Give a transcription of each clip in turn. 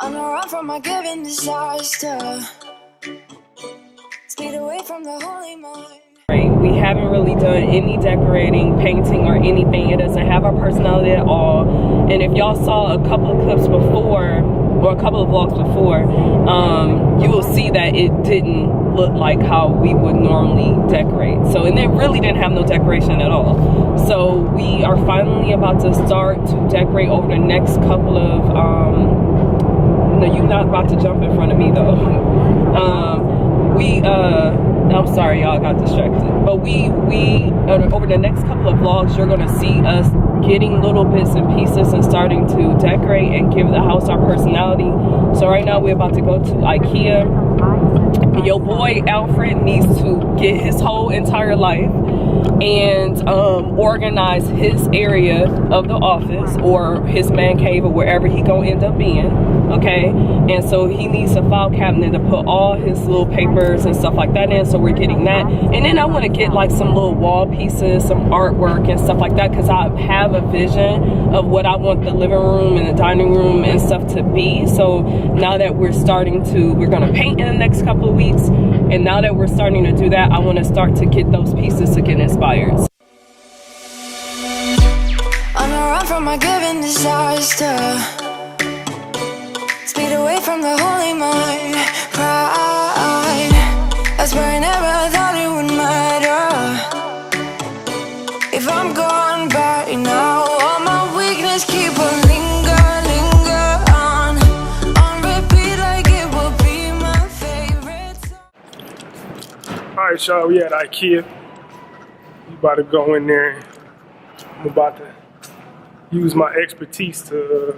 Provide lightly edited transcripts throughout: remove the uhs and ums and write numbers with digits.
On the run from my given disaster. Speed away from the holy mind. We haven't really done any decorating, painting, or anything. It doesn't have our personality at all. And if y'all saw a couple of clips before, or a couple of vlogs before, you will see that it didn't look like how we would normally decorate. So, and it really didn't have no decoration at all. So we are finally about to start to decorate over the next couple of, no, you're not about to jump in front of me though. I'm sorry, y'all got distracted. But we over the next couple of vlogs, you're gonna see us getting little bits and pieces and starting to decorate and give the house our personality. So right now we're about to go to IKEA. Your boy Alfred needs to get his whole entire life and organize his area of the office or his man cave or wherever he gonna end up being, okay? And so he needs a file cabinet to put all his little papers and stuff like that in, so we're getting that. And then I want to get like some little wall pieces, some artwork and stuff like that, because I have a vision of what I want the living room and the dining room and stuff to be. So now that we're gonna paint in the next couple of weeks, and now that we're starting to do that, I want to start to get those pieces to get inspired. On the run from my given disaster. Speed away from the holy mind. Pride. That's where I never thought it would matter. If I'm gone by now, all my weakness keep on linger on repeat like it will be my favorite song. Alright, y'all, we at IKEA. We about to go in there. I'm about to use my expertise to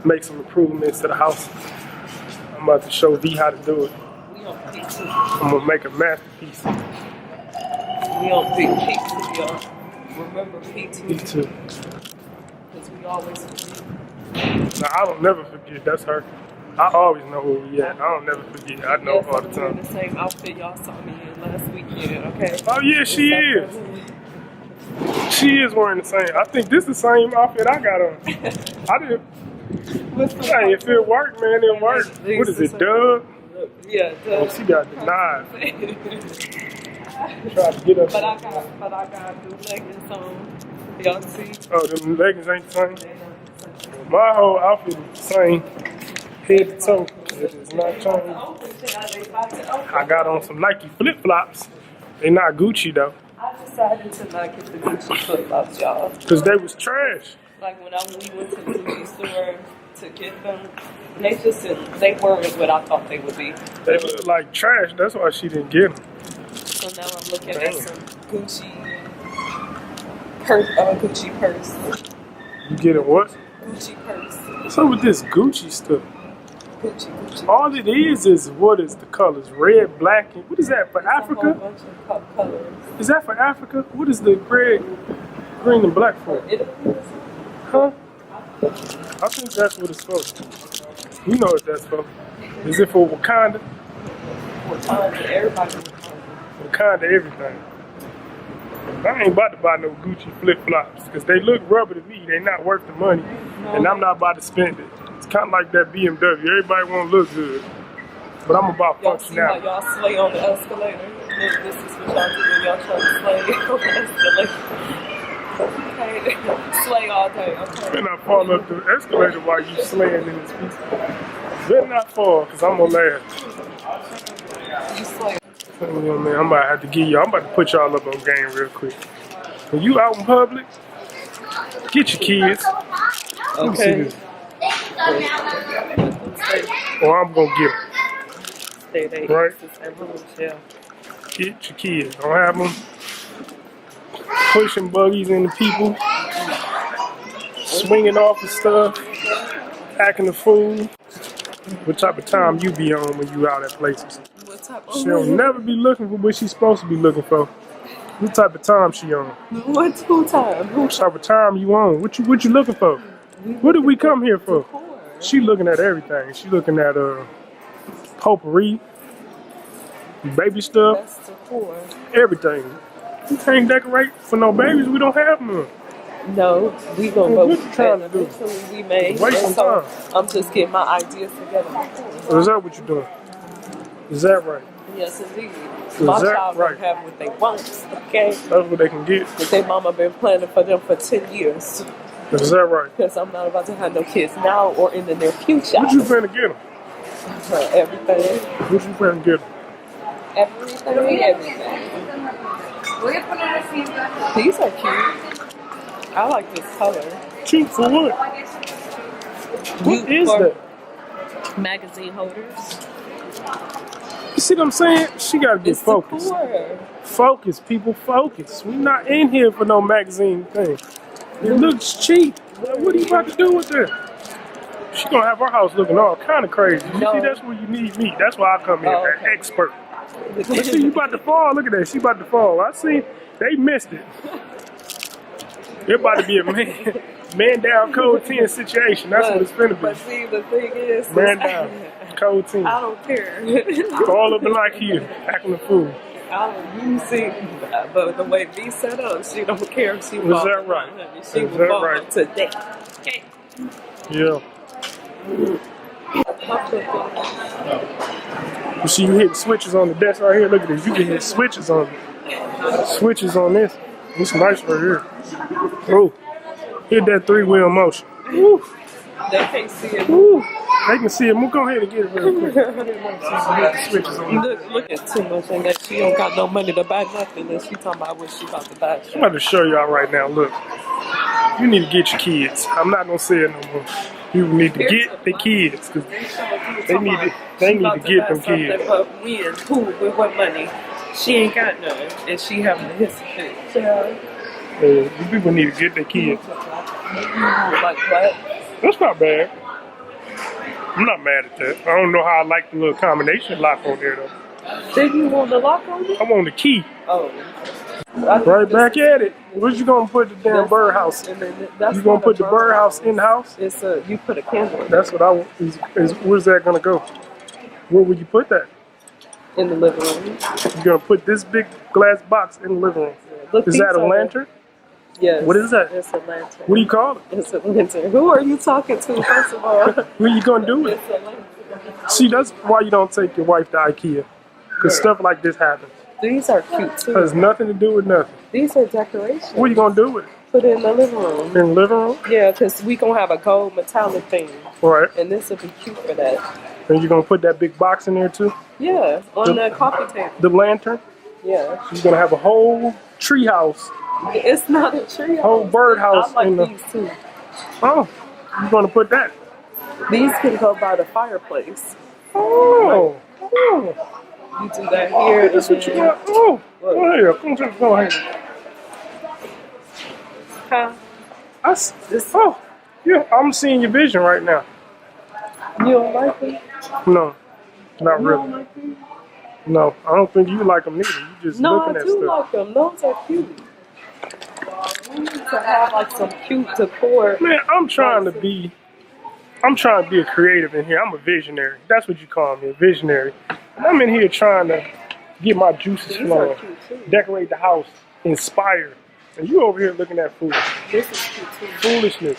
make some improvements to the house. I'm about to show V how to do it. I'm gonna make a masterpiece. We don't pick P2, y'all. Remember P2. P2. Because we always forget. Now, I don't never forget. That's her. I always know where we at. I don't never forget. I know all the We're in time. the same outfit y'all saw me in last weekend, okay? Oh yeah, she is. She is wearing the same. I think this is the same outfit I got on. I didn't. Hey, if it worked, man, it worked. What is it, Doug? Yeah, Oh, she got denied. Tried to get us. But I got the leggings on. Y'all see? Oh, them leggings ain't the same? My whole outfit is the same. Head to toe. It is not changed. I got on some Nike flip-flops. They not Gucci though. I decided to not get the Gucci flip-flops, y'all. Cause they was trash. Like when we went to the Gucci store to get them, they weren't what I thought they would be. They look like trash. That's why she didn't get them. So now I'm looking at some Gucci purse. You getting what? Gucci purse. What's up with this Gucci stuff? Gucci. All it is what is the colors? Red, black, and what is that for Africa? A whole bunch of colors. Is that for Africa? What is the red, green, and black for? Huh? I think that's what it's for. You know what that's for. Is it for Wakanda? Wakanda, everybody. Wakanda everything. I ain't about to buy no Gucci flip-flops because they look rubber to me. They not worth the money, and I'm not about to spend it. It's kind of like that BMW. Everybody want to look good, but I'm about Y'all see how functionality. y'all slay on the escalator? Look, this is what y'all do when y'all try to slay on the escalator. Okay, slay all day, okay? Better not fall up the escalator while you slaying in this piece. Better not fall, because I'm going to laugh. You slay. You know, man, I'm about to have to give y'all, I'm about to put y'all up on game real quick. When you out in public, get your kids. Let me see this. Or I'm going to get them. Right? Get your kids. Don't have them pushing buggies into people, swinging off the stuff, acting the fool. What type of time you be on when you out at places? She'll never be looking for what she's supposed to be looking for. What type of time she on? What time? What type of time you on? What you looking for? What did we come here for? She looking at everything. She looking at potpourri, baby stuff, everything. We can't decorate for no babies. We don't have none. No, we gonna Well, go. what you trying to do? Eventually we may. Waste And some so time. I'm just getting my ideas together. Or is that what you're doing? Is that right? Yes, indeed. Is My that child right? don't have what they want, okay? That's what they can get. But their mama been planning for them for 10 years. Is that right? Because I'm not about to have no kids now or in the near future. What you finna get them? Everything. What you finna get them? Everything. These are cute. I like this color. Cheap for what? What is for that? Magazine holders. You see what I'm saying? She gotta get It's focused. decor. Focus, people, focus. We not in here for no magazine thing. It looks cheap. What are you about to do with that? She gonna have our house looking all kind of crazy. You No. see, that's where you need me. That's why I come here, Oh, an okay. expert. You see, you about to fall. Look at that. She about to fall. I see. They missed it. It about to be a man down code 10 situation. That's what it's finna But be. see, the thing is, Man down code 10. I don't care. All up in IKEA, acting a fool. I don't use it, but the way V set up, she don't care if she Is falls that or right? not, honey. She Is will that fall right? today. Okay. Yeah. You see, you hit switches on the desk right here. Look at this. You can hit switches on this. It's nice right here. Oh, hit that 3-wheel motion. Woo. They can't see it. Woo. They can see it. We'll go ahead and get it real quick. Hit the switches on this. Look at too much and that she don't got no money to buy nothing and she talking about what she about to buy. I'm about to show y'all right now. Look, you need to get your kids. I'm not gonna say it no more. You need to get the kids because they need to get them kids. But when, who, with what money? She ain't got none and she having to hit some things. Yeah. You people need to get their kids. Like what? That's not bad. I'm not mad at that. I don't know how I like the little combination lock on there though. Did you want the lock on it? I want the key. Oh. Right back at it. Where's you gonna put the damn birdhouse? And then that's You gonna not put a the birdhouse in the house? It's a, you put a candle That's what I want. Where's that gonna go? Where would you put that? in the living room. You're gonna put this big glass box in the living room. Look, Is these that a are- lantern? Yes. What is that? It's a lantern. What do you call it? It's a lantern. Who are you talking to, first of all? What are you gonna do with it? It's a lantern. See, that's why you don't take your wife to IKEA. Because stuff like this happens. These are cute It too. has nothing to do with nothing. These are decorations. What are you gonna do with it? Put it in the living room. In the living room? Yeah, because we gonna have a gold metallic thing, All right. and this would be cute for that. And you're gonna put that big box in there too? Yeah, on the coffee table. The lantern? Yeah, You're gonna have a whole tree house. it's not a tree. Whole birdhouse I like in the- these too. Oh, you're gonna put that. These can go by the fireplace. Oh. Oh. You do that here. That's and what you then- got. Oh. Go ahead. Go ahead. Huh? Oh. Yeah, I'm seeing your vision right now. You don't like them? No. Not You don't really. like them? No. I don't think you like them either. You just No, looking I at do stuff. like them. Those are cute. We need to have like some cute decor. Man, I'm trying to be a creative in here. I'm a visionary. That's what you call me, a visionary. And I'm in here trying to get my juices These are flowing, cute too. decorate the house, inspire. And you over here looking at foolish This is cute too. foolishness.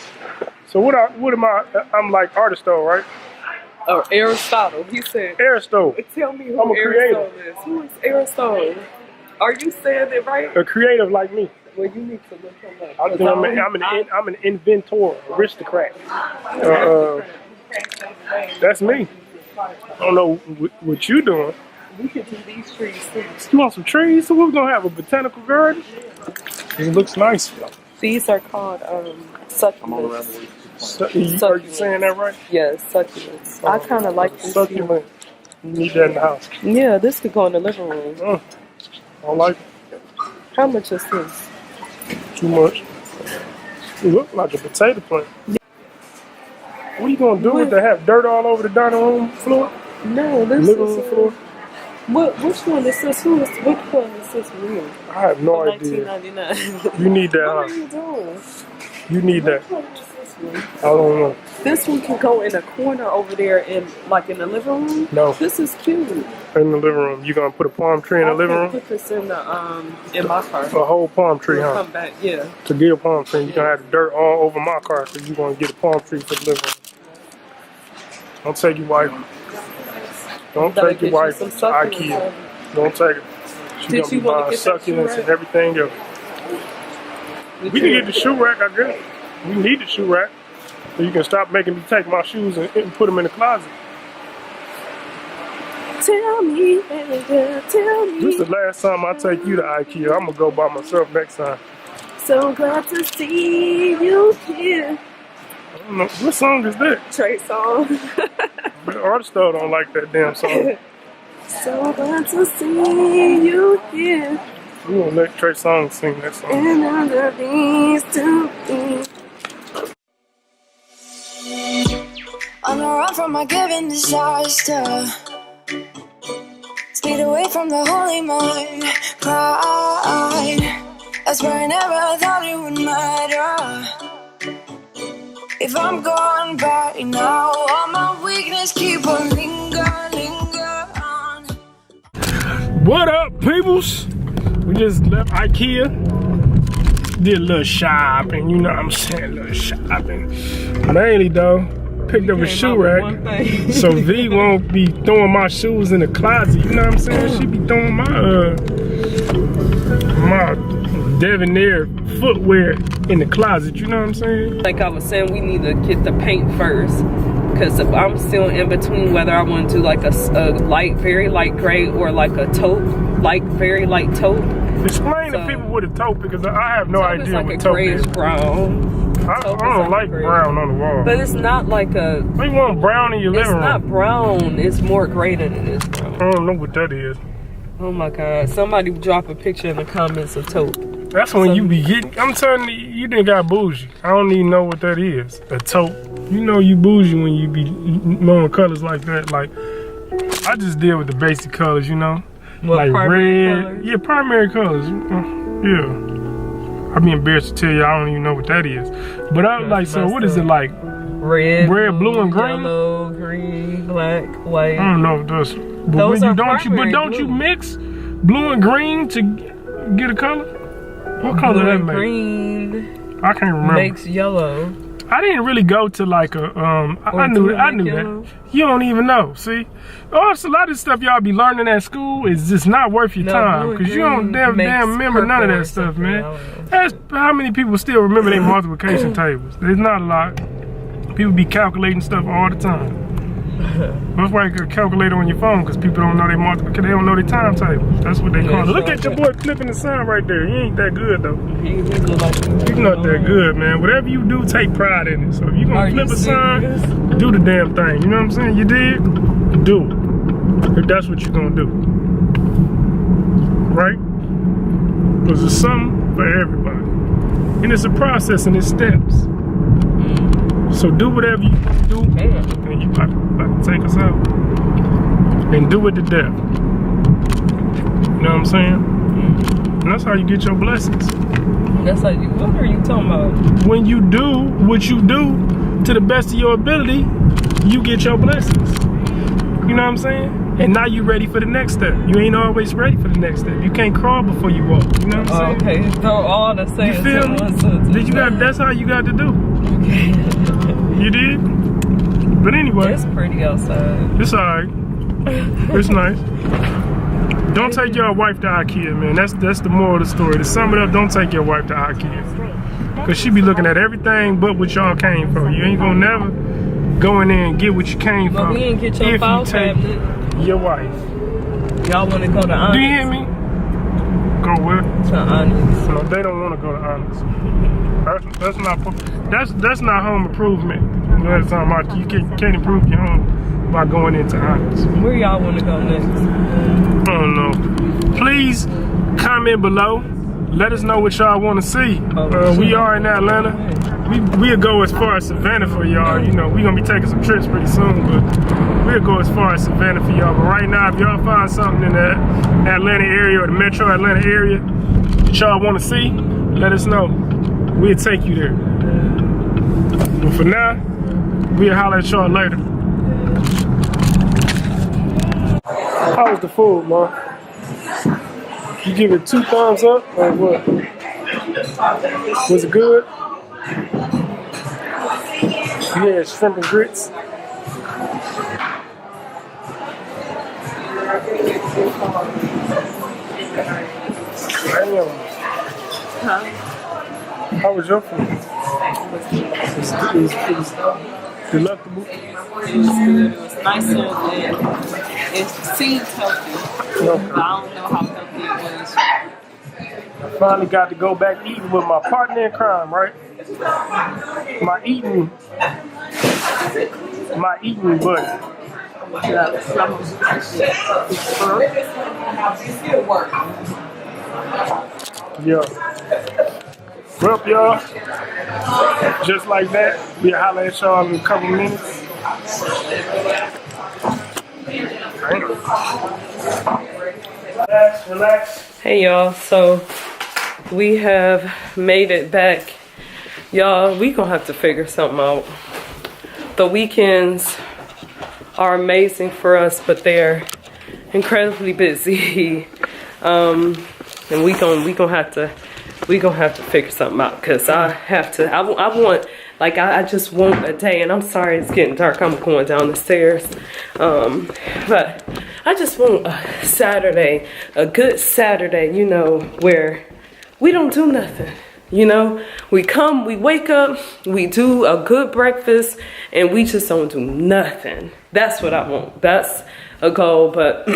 So what am I? I'm like Aristotle, right? Or Aristotle. He said, Aristotle, tell me who I'm a Aristotle is. Who is Aristotle? Are you saying it right? a creative like me. Well, you need to look him up. I think I'm an inventor, aristocrat. That's me. I don't know what you doing. We could do these trees too. You want some trees? So we're gonna have a botanical garden. It looks nice. These are called succulents. Are you saying that right? Yes, succulents. I kind of like this. Succulent. You need that in the house. Yeah, this could go in the living room. I don't like it How much is this? too much. You look like a potato plant. What are you gonna do with that? Have dirt all over the dining room floor? No, this Living is room floor? Which one is this? Which one is this real? I have no idea. 1999. You need that, What are huh? you doing? You need that. Which one is this one? I don't know. This one can go in a corner over there in like in the living room. No. This is cute. In the living room. You gonna put a palm tree in the living room? Put this in my car. A whole palm tree, huh? Come back, yeah. To get a palm tree, you're gonna have the dirt all over my car, so you're gonna get a palm tree for the living room. Don't take your wife. Don't take your wife to IKEA. Don't take it. She's gonna be buying succulents and everything else. We can get the shoe rack, I guess. We need the shoe rack. So you can stop making me take my shoes and put them in the closet. Tell me, baby girl, tell me. This is the last time I take you to IKEA. I'm gonna go by myself next time. So glad to see you here. I don't know. What song is that? Trey song. The artist though don't like that damn song. So glad to see you here. We gonna let Trey Songz sing that song. And under these two things. On the run from my given disaster. Speed away from the holy mind. Pride. That's where I never thought it would matter. If I'm going back now, all my weakness keep on linger on. What up, peoples? We just left IKEA. Did a little shopping, you know what I'm saying? A little shopping. Mainly though, picked up a shoe rack. So V won't be throwing my shoes in the closet, you know what I'm saying? She be throwing my Devonair footwear in the closet, you know what I'm saying? Like I was saying, we need to get the paint first. Because I'm still in between whether I want to do like a light, very light gray or like a taupe, very light taupe. Explain to people what a taupe, because I have no idea like what a taupe grayish is. brown. I don't like brown on the wall. But it's not like a... What you want brown in your living room? It's not brown. It's more gray than it is brown. I don't know what that is. Oh my God. Somebody drop a picture in the comments of taupe. That's when you be getting... I'm telling you, you done got bougie. I don't even know what that is. A taupe. You know you bougie when you be knowing colors like that. Like, I just deal with the basic colors, you know? What, like red. Colors? Yeah, primary colors. Yeah. I'd be embarrassed to tell you I don't even know what that is. But I'm like, so what is it like? Red, blue, and green? Yellow, green, black, white. I don't know if those. But those are don't you mix blue and green to get a color? What color blue that and make? Green. I can't remember. Makes yellow. I didn't really go to like a I knew that. You don't even know. See, it's a lot of stuff y'all be learning at school is just not worth your time, because you don't damn remember none of that stuff, man. That's how many people still remember their multiplication tables. There's not a lot. People be calculating stuff all the time. That's why you can calculate on your phone, because people don't know their multiplication. They don't know their timetables. That's what they call it. Look at your boy flipping the sign right there. He ain't that good though. He's not that good, man. Whatever you do, take pride in it. So if you gonna flip a sign, do the damn thing. You know what I'm saying? You did? Do it. If that's what you're gonna do. Right? Because it's something for everybody. And it's a process and it's steps. So do whatever you do, and you about to take us out. And do it to death. You know what I'm saying? And that's how you get your blessings. That's how you, what are you talking about? When you do what you do to the best of your ability, you get your blessings. You know what I'm saying? And now you ready for the next step. You ain't always ready for the next step. You can't crawl before you walk. You know what I'm saying? Okay, throw all the same. You feel me? That's how you got to do. Okay. You did? But anyway. It's pretty outside. It's alright. It's nice. Don't take your wife to IKEA, man. That's the moral of the story. To sum it up, don't take your wife to IKEA. Because she be looking at everything but what y'all came for. You ain't gonna never go in there and get what you came for. But we didn't get your file cabinet. Your wife. Y'all want to go to Honest? Do you hear me? Go where? To Honest. No, they don't want to go to Honest. That's not home improvement. You know what I'm talking about? You can't improve your home by going into Honest. Where y'all want to go next? I don't know. Please comment below. Let us know what y'all want to see. We are in Atlanta. We'll go as far as Savannah for y'all. You know, we're going to be taking some trips pretty soon, but we'll go as far as Savannah for y'all. But right now, if y'all find something in the Atlanta area or the metro Atlanta area that y'all want to see, let us know. We'll take you there. But for now, We'll holler at y'all later. How was the food, man? You give it 2 thumbs up or what? Was it good? You had shrimp and grits? Damn. Huh? How was your food? It was delectable. It was good. It was nicer than it seemed healthy. No. But I don't know how healthy it was. I finally got to go back eating with my partner in crime, right? My eating buddy. Yeah. Well, y'all, just like that, we'll holler at y'all in a couple minutes. Relax. Hey y'all, so we have made it back. Y'all, we gonna have to figure something out. The weekends are amazing for us, but they're incredibly busy. And we gonna have to figure something out, because I just want a day, and I'm sorry it's getting dark, I'm going down the stairs. But I just want a Saturday, a good Saturday, you know, where we don't do nothing. You know, we come, we wake up, we do a good breakfast, and we just don't do nothing. That's what I want. That's a goal. But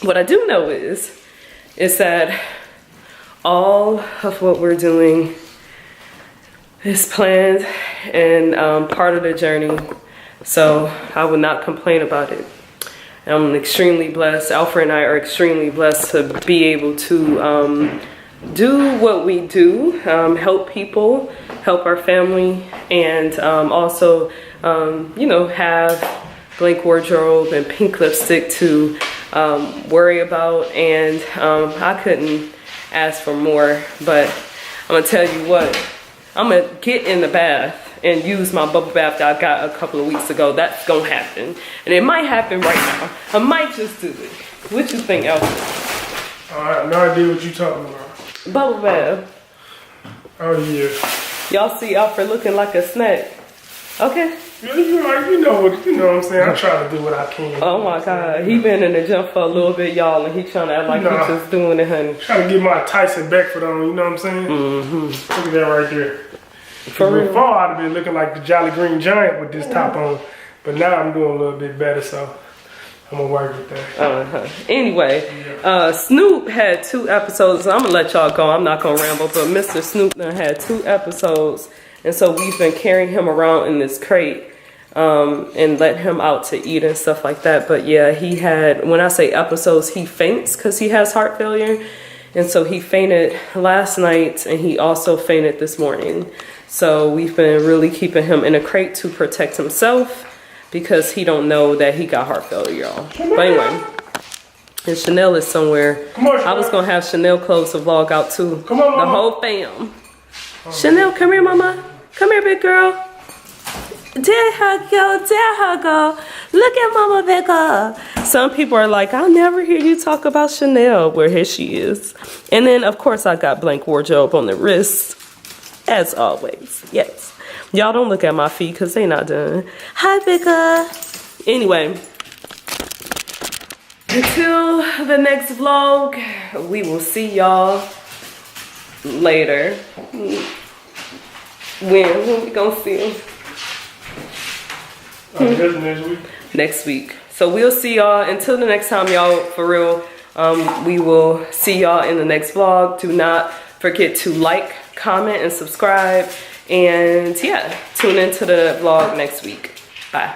what I do know is that all of what we're doing is planned and part of the journey. So I would not complain about it. I'm extremely blessed. Alfred and I are extremely blessed to be able to do what we do, help people, help our family, and also, you know, have blank wardrobe and pink lipstick to worry about. And I couldn't ask for more, but I'm gonna tell you what, I'm gonna get in the bath and use my bubble bath that I got a couple of weeks ago. That's gonna happen. And it might happen right now. I might just do it. What you think, Alfred? I have no idea what you're talking about. Bubble bath. Oh, yeah. Y'all see Alfred looking like a snack. Okay. You know what I'm saying? I try to do what I can. Oh my God. He been in the gym for a little bit, y'all, and he trying to act like he's just doing it, honey. Trying to get my Tyson Beckford on, you know what I'm saying? Mm-hmm. Look at that right there. For real. Before I'd have been looking like the Jolly Green Giant with this top on, but now I'm doing a little bit better, so I'm gonna work with that. Anyway, Snoop had 2 episodes. I'm gonna let y'all go. I'm not gonna ramble, but Mr. Snoop done had 2 episodes, and so we've been carrying him around in this crate and let him out to eat and stuff like that. But yeah, he had, when I say episodes, he faints because he has heart failure, and so he fainted last night, and he also fainted this morning. So we've been really keeping him in a crate to protect himself, because he don't know that he got heart failure, y'all. But anyway, and Chanel is somewhere. I was gonna have Chanel close the vlog out too. Come on, the mama. whole fam. Chanel, come here, mama. Come here, big girl. There her go, there her go. Look at mama, big girl. Some people are like, I'll never hear you talk about Chanel. Well, here she is. And then, of course, I got blank wardrobe on the wrist, as always. Yes. Y'all don't look at my feet because they not done. Hi, Becca. Anyway, until the next vlog, we will see y'all later. When we gonna see them? Next week. Next week. So we'll see y'all. Until the next time, y'all, for real, we will see y'all in the next vlog. Do not forget to like, comment, and subscribe. And yeah, tune into the vlog next week. Bye.